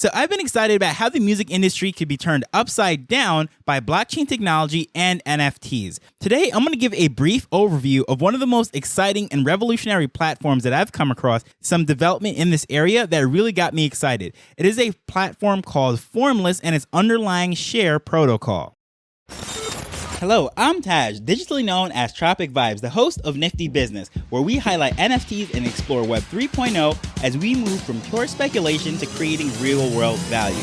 So I've been excited about how the music industry could be turned upside down by blockchain technology and NFTs. Today, I'm going to give a brief overview of one of the most exciting and revolutionary platforms that I've come across, some development in this area that really got me excited. It is a platform called Formless and its underlying share protocol. Hello, I'm Taj, digitally known as Tropic Vibes, the host of Nifty Business, where we highlight NFTs and explore Web 3.0 as we move from pure speculation to creating real-world value.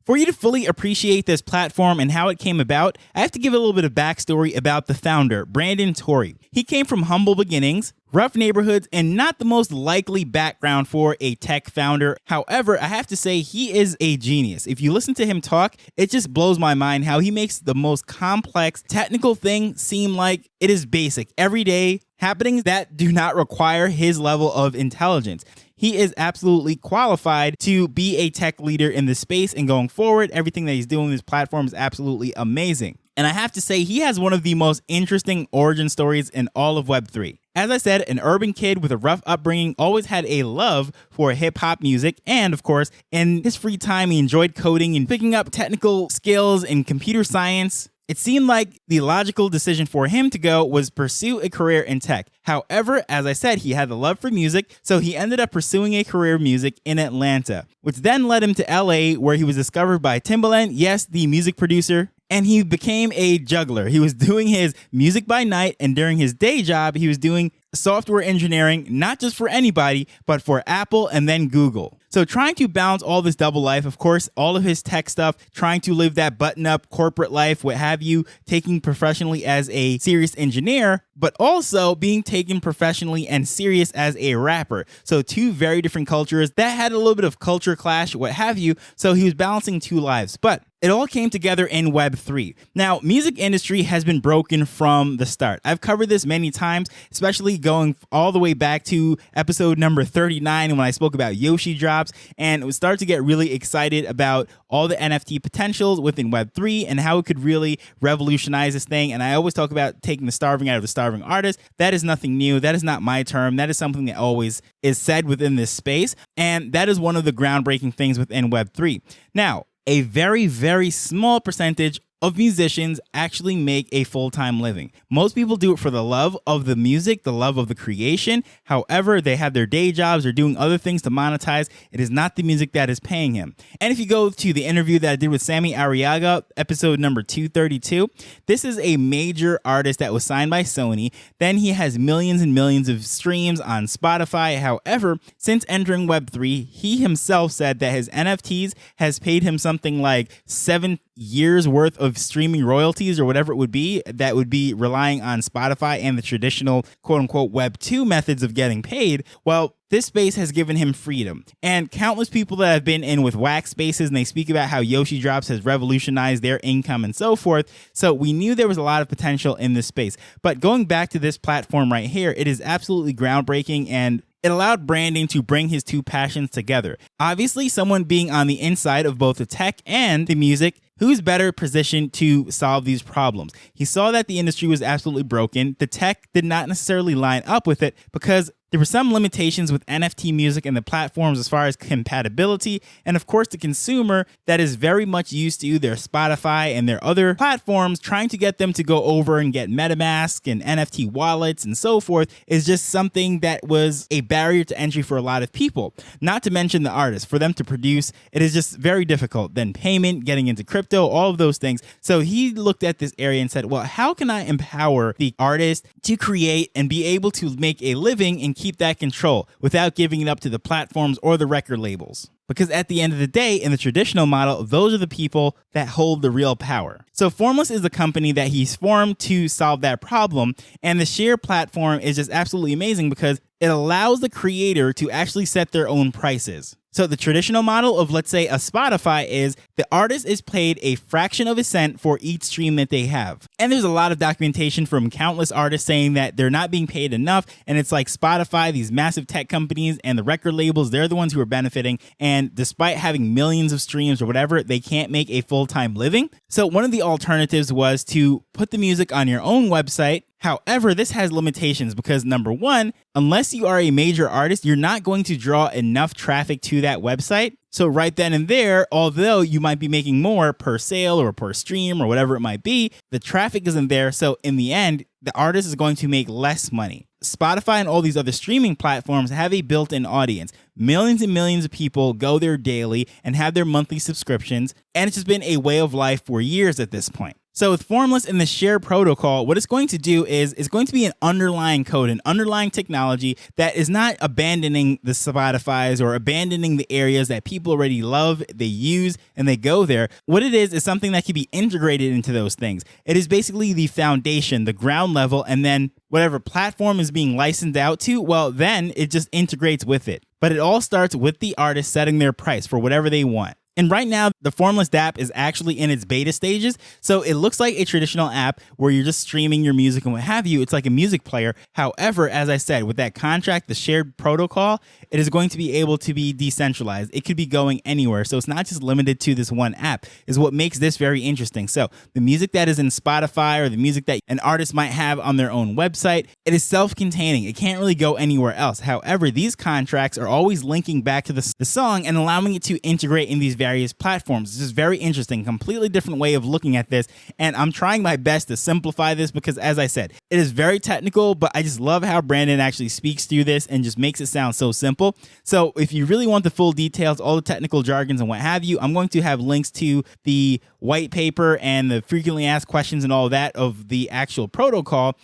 For you to fully appreciate this platform and how it came about, I have to give a little bit of backstory about the founder, Brandon Torrey. He came from humble beginnings, rough neighborhoods, and not the most likely background for a tech founder. However, I have to say he is a genius. If you listen to him talk, it just blows my mind how he makes the most complex technical thing seem like it is basic, everyday happenings that do not require his level of intelligence. He is absolutely qualified to be a tech leader in this space, and going forward, everything that he's doing with this platform is absolutely amazing. And I have to say, he has one of the most interesting origin stories in all of Web3. As I said, an urban kid with a rough upbringing always had a love for hip-hop music, and of course, in his free time, he enjoyed coding and picking up technical skills in computer science. It seemed like the logical decision for him to go was pursue a career in tech. However, as I said, he had the love for music, so he ended up pursuing a career in music in Atlanta, which then led him to LA, where he was discovered by Timbaland, yes, the music producer, and he became a juggler. He was doing his music by night, and during his day job, he was doing software engineering, not just for anybody, but for Apple and then Google. So trying to balance all this double life, of course, all of his tech stuff, trying to live that button-up corporate life, what have you, taking professionally as a serious engineer, but also being taken professionally and serious as a rapper. So two very different cultures that had a little bit of culture clash, what have you. So he was balancing two lives, but it all came together in Web3. Now, music industry has been broken from the start. I've covered this many times, especially going all the way back to episode number 39 when I spoke about Yoshi drops, and it would start to get really excited about all the NFT potentials within Web3 and how it could really revolutionize this thing. And I always talk about taking the starving out of the starving artist. That is nothing new. That is not my term. That is something that always is said within this space. And that is one of the groundbreaking things within Web3. Now, a very, very small percentage of musicians actually make a full-time living. Most people do it for the love of the music, the love of the creation. However, they have their day jobs, they're doing other things to monetize. It is not the music that is paying him. And if you go to the interview that I did with Sammy Arriaga, episode number 232, this is a major artist that was signed by Sony. Then he has millions and millions of streams on Spotify. However, since entering Web3, he himself said that his NFTs has paid him something like 7 years worth of streaming royalties or whatever it would be, that would be relying on Spotify and the traditional quote unquote Web 2 methods of getting paid. Well, this space has given him freedom, and countless people that have been in with wax spaces, and they speak about how Yoshi drops has revolutionized their income and so forth. So we knew there was a lot of potential in this space. But going back to this platform right here, it is absolutely groundbreaking, and it allowed Brandon to bring his two passions together. Obviously, someone being on the inside of both the tech and the music, who's better positioned to solve these problems? He saw that the industry was absolutely broken. The tech did not necessarily line up with it because there were some limitations with NFT music and the platforms as far as compatibility. And of course, the consumer that is very much used to their Spotify and their other platforms, trying to get them to go over and get MetaMask and NFT wallets and so forth is just something that was a barrier to entry for a lot of people. Not to mention the artists. For them to produce, it is just very difficult. Then payment, getting into crypto, all of those things. So he looked at this area and said, well, how can I empower the artist to create and be able to make a living and keep that control without giving it up to the platforms or the record labels? Because at the end of the day, in the traditional model, those are the people that hold the real power. So Formless is the company that he's formed to solve that problem. And the Share platform is just absolutely amazing because it allows the creator to actually set their own prices. So the traditional model of, let's say, a Spotify is the artist is paid a fraction of a cent for each stream that they have. And there's a lot of documentation from countless artists saying that they're not being paid enough. And it's like Spotify, these massive tech companies and the record labels, they're the ones who are benefiting. And despite having millions of streams or whatever, they can't make a full-time living. So one of the alternatives was to put the music on your own website However, this has limitations because number one, unless you are a major artist, you're not going to draw enough traffic to that website. So right then and there, although you might be making more per sale or per stream or whatever it might be, the traffic isn't there. So in the end, the artist is going to make less money. Spotify and all these other streaming platforms have a built-in audience. Millions and millions of people go there daily and have their monthly subscriptions, and it's just been a way of life for years at this point. So with Formless and the share protocol, what it's going to do is it's going to be an underlying code, an underlying technology that is not abandoning the Spotify's or abandoning the areas that people already love, they use, and they go there. What it is something that can be integrated into those things. It is basically the foundation, the ground level, and then whatever platform is being licensed out to, well, then it just integrates with it. But it all starts with the artist setting their price for whatever they want. And right now, the Formless app is actually in its beta stages. So it looks like a traditional app where you're just streaming your music and what have you. It's like a music player. However, as I said, with that contract, the shared protocol, it is going to be able to be decentralized. It could be going anywhere. So it's not just limited to this one app, is what makes this very interesting. So the music that is in Spotify or the music that an artist might have on their own website, it is self-containing. It can't really go anywhere else. However, these contracts are always linking back to the song and allowing it to integrate in these various platforms. This is very interesting, completely different way of looking at this. And I'm trying my best to simplify this because, as I said, it is very technical, but I just love how Brandon actually speaks through this and just makes it sound so simple. So if you really want the full details, all the technical jargons and what have you, I'm going to have links to the white paper and the frequently asked questions and all that of the actual protocol.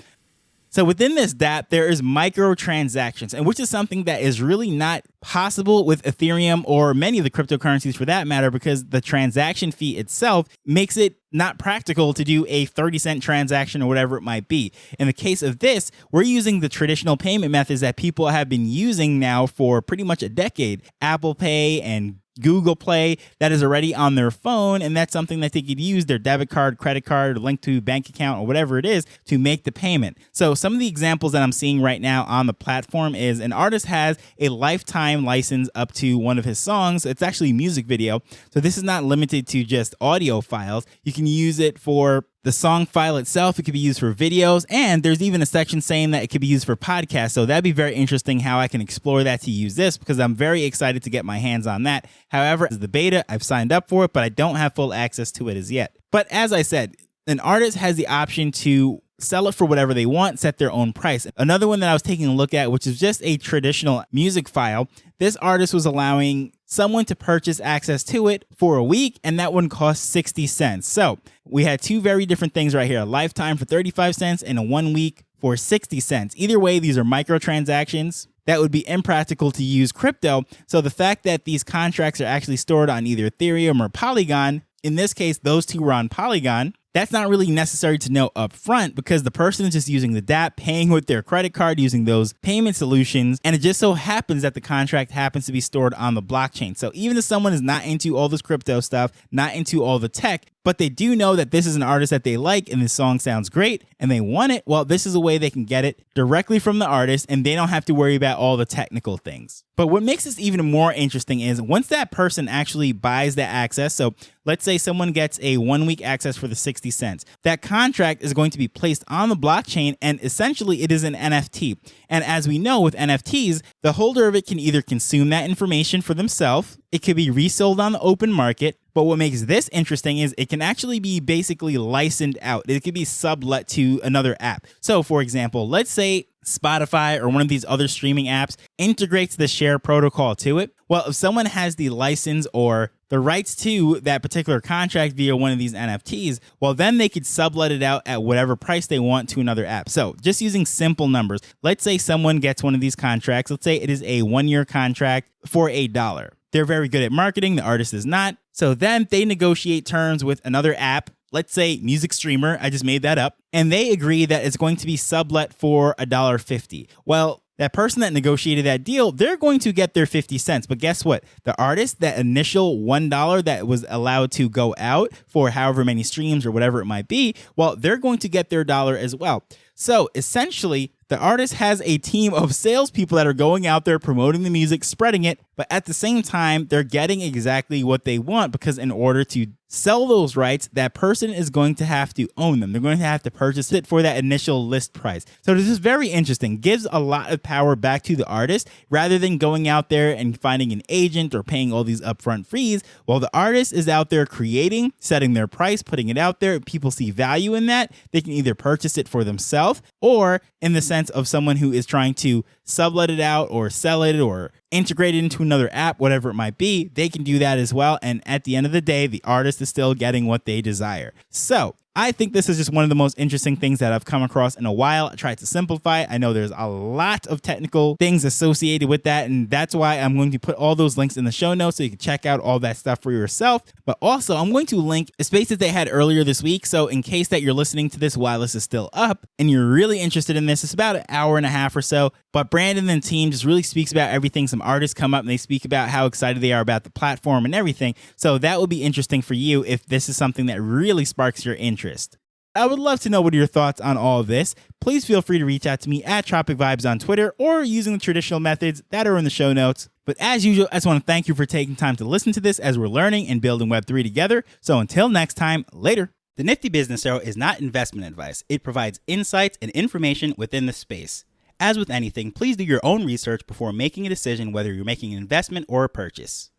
So within this dApp, there is microtransactions, and which is something that is really not possible with Ethereum or many of the cryptocurrencies for that matter, because the transaction fee itself makes it not practical to do a 30-cent transaction or whatever it might be. In the case of this, we're using the traditional payment methods that people have been using now for pretty much a decade. Apple Pay and Google Play, that is already on their phone, and that's something that they could use their debit card, credit card, link to bank account, or whatever it is to make the payment. So some of the examples that I'm seeing right now on the platform is an artist has a lifetime license up to one of his songs. It's actually a music video. So this is not limited to just audio files. You can use it for the song file itself. It could be used for videos, and there's even a section saying that it could be used for podcasts. So that'd be very interesting how I can explore that to use this, because I'm very excited to get my hands on that. However, as the beta, I've signed up for it, but I don't have full access to it as yet. But as I said, an artist has the option to sell it for whatever they want, set their own price. Another one that I was taking a look at, which is just a traditional music file, this artist was allowing someone to purchase access to it for a week, and that one cost 60 cents. So we had two very different things right here, a lifetime for 35 cents and a 1 week for 60 cents. Either way, these are microtransactions that would be impractical to use crypto. So the fact that these contracts are actually stored on either Ethereum or Polygon, in this case, those two were on Polygon, that's not really necessary to know up front, because the person is just using the dApp, paying with their credit card, using those payment solutions, and it just so happens that the contract happens to be stored on the blockchain. So even if someone is not into all this crypto stuff, not into all the tech, but they do know that this is an artist that they like and this song sounds great and they want it, well, this is a way they can get it directly from the artist and they don't have to worry about all the technical things. But what makes this even more interesting is once that person actually buys the access, so let's say someone gets a 1 week access for the 60 cents, that contract is going to be placed on the blockchain, and essentially it is an NFT. And as we know with NFTs, the holder of it can either consume that information for themselves, it could be resold on the open market, but what makes this interesting is it can actually be basically licensed out. It could be sublet to another app. So for example, let's say Spotify or one of these other streaming apps integrates the share protocol to it. Well, if someone has the license or the rights to that particular contract via one of these NFTs, well, then they could sublet it out at whatever price they want to another app. So just using simple numbers, let's say someone gets one of these contracts. Let's say it is a 1 year contract for $1. They're very good at marketing. The artist is not. So then they negotiate terms with another app, let's say music streamer, I just made that up, and they agree that it's going to be sublet for $1.50. Well, that person that negotiated that deal, they're going to get their 50 cents. But guess what? The artist, that initial $1 that was allowed to go out for however many streams or whatever it might be, well, they're going to get their dollar as well. So essentially, The artist has a team of salespeople that are going out there promoting the music, spreading it, but at the same time, they're getting exactly what they want because in order to sell those rights, that person is going to have to own them. They're going to have to purchase it for that initial list price. So this is very interesting. Gives a lot of power back to the artist rather than going out there and finding an agent or paying all these upfront fees. While the artist is out there creating, setting their price, putting it out there, people see value in that. They can either purchase it for themselves or in the sense of someone who is trying to sublet it out or sell it or integrate it into another app, whatever it might be, they can do that as well. And at the end of the day, the artist is still getting what they desire. So I think this is just one of the most interesting things that I've come across in a while. I tried to simplify it. I know there's a lot of technical things associated with that, and that's why I'm going to put all those links in the show notes so you can check out all that stuff for yourself. But also, I'm going to link a space that they had earlier this week. So in case that you're listening to this while this is still up and you're really interested in this, it's about an hour and a half or so. But Brandon and team just really speaks about everything. Some artists come up and they speak about how excited they are about the platform and everything. So that would be interesting for you if this is something that really sparks your interest. I would love to know what are your thoughts on all of this. Please feel free to reach out to me at Tropic Vibes on Twitter or using the traditional methods that are in the show notes. But as usual, I just want to thank you for taking time to listen to this as we're learning and building Web3 together. So until next time, later. The Nifty Business Arrow is not investment advice. It provides insights and information within the space. As with anything, please do your own research before making a decision whether you're making an investment or a purchase.